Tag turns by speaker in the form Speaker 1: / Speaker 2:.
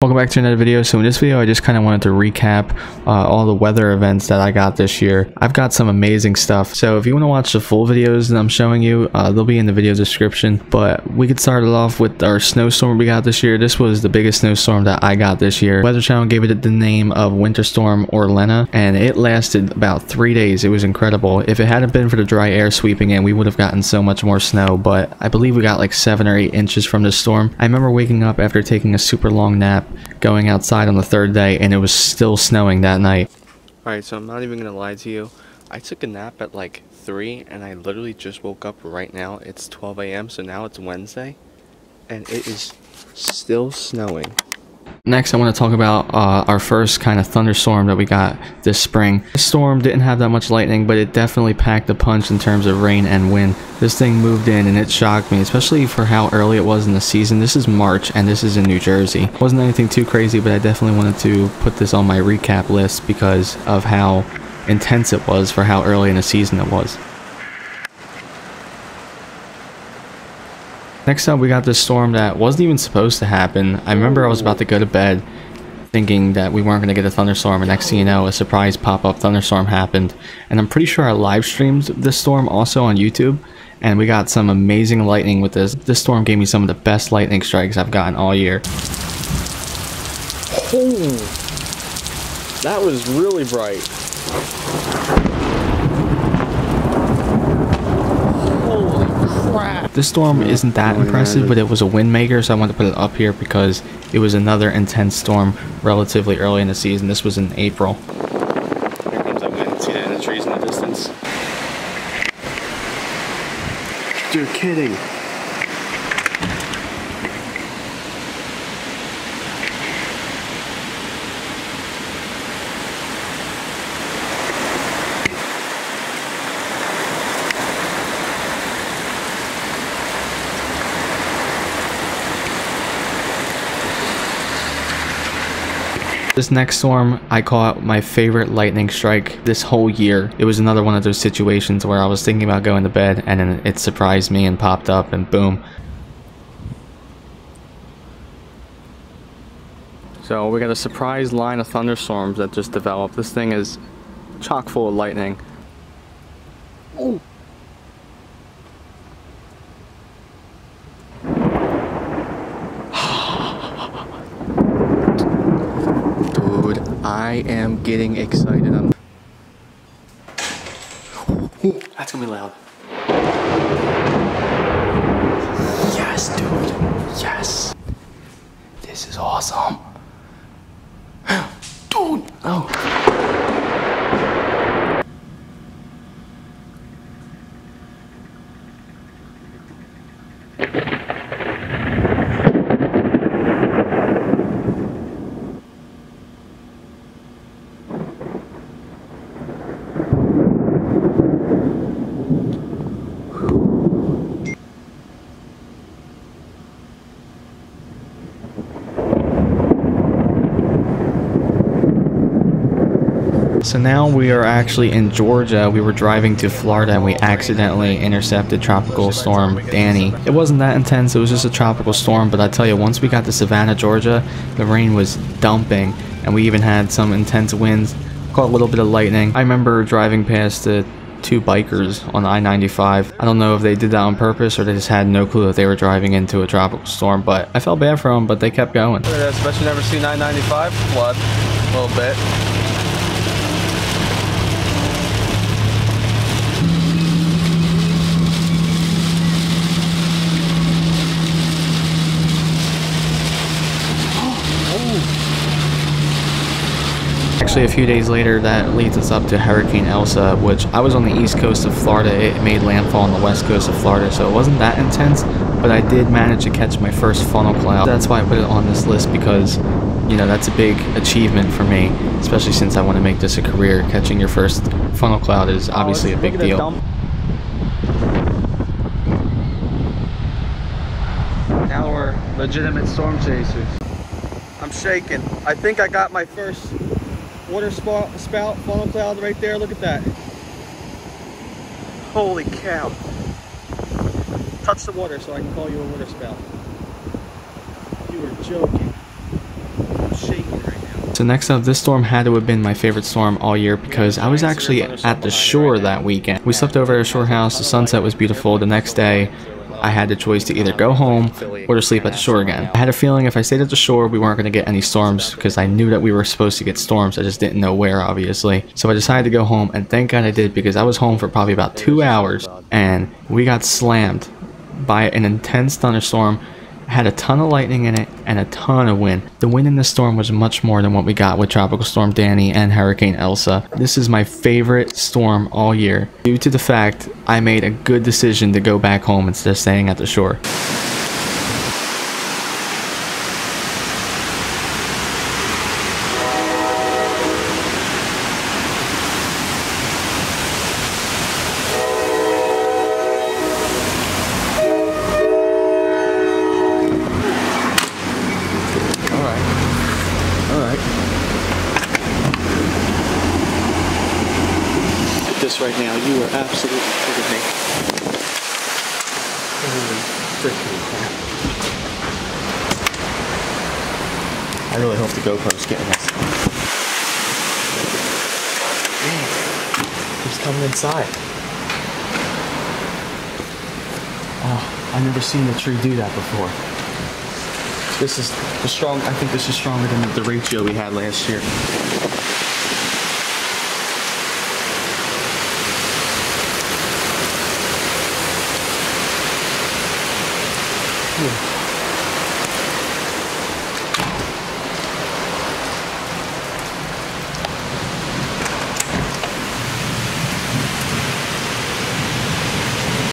Speaker 1: Welcome back to another video. So in this video I just kind of wanted to recap all the weather events that I got this year. I've got some amazing stuff, so if you want to watch the full videos that I'm showing you, they'll be in the video description. But we could start it off with our snowstorm we got this year. This was the biggest snowstorm that I got this year. Weather Channel gave it the name of Winter Storm Orlena, and it lasted about 3 days. It was incredible. If it hadn't been for the dry air sweeping in, we would have gotten so much more snow, but I believe we got like 7 or 8 inches from this storm. I remember waking up after taking a super long nap, going outside on the third day, and it was still snowing that night. Alright, so I'm not even gonna lie to you. I took a nap at like 3 and I literally just woke up right now. It's 12 a.m. so now it's Wednesday and it is still snowing. Next, I want to talk about our first kind of thunderstorm that we got this spring. This storm didn't have that much lightning, but it definitely packed a punch in terms of rain and wind. This thing moved in and it shocked me, especially for how early it was in the season. This is March and this is in New Jersey. Wasn't anything too crazy, but I definitely wanted to put this on my recap list because of how intense it was for how early in the season it was. Next up, we got this storm that wasn't even supposed to happen. I remember I was about to go to bed thinking that we weren't going to get a thunderstorm, and next thing you know, a surprise pop-up thunderstorm happened. And I'm pretty sure I live streamed this storm also on YouTube, and we got some amazing lightning with this. This storm gave me some of the best lightning strikes I've gotten all year.
Speaker 2: Oh, that was really bright.
Speaker 1: This storm isn't that impressive, but it was a wind maker, so I wanted to put it up here because it was another intense storm relatively early in the season. This was in April.
Speaker 2: Here comes that wind. See that in the trees in the distance? You're kidding.
Speaker 1: This next storm, I call it my favorite lightning strike this whole year. It was another one of those situations where I was thinking about going to bed and then it surprised me and popped up and boom.
Speaker 2: So we got a surprise line of thunderstorms that just developed. This thing is chock full of lightning. Oh. I am getting excited. Ooh, that's gonna be loud. Yes, dude. Yes. This is awesome. Dude. Oh.
Speaker 1: So now we are actually in Georgia. We were driving to Florida and we accidentally intercepted Tropical Storm Danny. It wasn't that intense, it was just a tropical storm, but I tell you, once we got to Savannah, Georgia, the rain was dumping and we even had some intense winds, caught a little bit of lightning. I remember driving past the 2 bikers on I-95. I don't know if they did that on purpose or they just had no clue that they were driving into a tropical storm, but I felt bad for them, but they kept going.
Speaker 2: Look at this, bet you never seen I-95 flood a little bit.
Speaker 1: Actually, a few days later, that leads us up to Hurricane Elsa, which I was on the east coast of Florida. It made landfall on the west coast of Florida, so it wasn't that intense, but I did manage to catch my first funnel cloud. That's why I put it on this list, because, you know, that's a big achievement for me, especially since I want to make this a career. Catching your first funnel cloud is obviously a big deal.
Speaker 2: Now we're legitimate storm chasers. I'm shaking. I think I got my first water spout funnel cloud right there. Look at that. Holy cow. touch the water so I can call you a water spout. You were joking.
Speaker 1: So next up, this storm had to have been my favorite storm all year because I was actually at the shore that weekend. We slept over at a shore house, the sunset was beautiful. The next day, I had the choice to either go home or to sleep at the shore again. I had a feeling if I stayed at the shore, we weren't going to get any storms because I knew that we were supposed to get storms. I just didn't know where, obviously. So I decided to go home, and thank God I did because I was home for probably about 2 hours and we got slammed by an intense thunderstorm. Had a ton of lightning in it and a ton of wind. The wind in this storm was much more than what we got with Tropical Storm Danny and Hurricane Elsa. This is my favorite storm all year due to the fact I made a good decision to go back home instead of staying at the shore.
Speaker 2: This right now, you are absolutely kidding me. Holy freaking crap. I really hope the GoPro's getting this. Man, he's coming inside. Oh, I've never seen the tree do that before. This is the strong, I think this is stronger than the ratio we had last year. Yeah.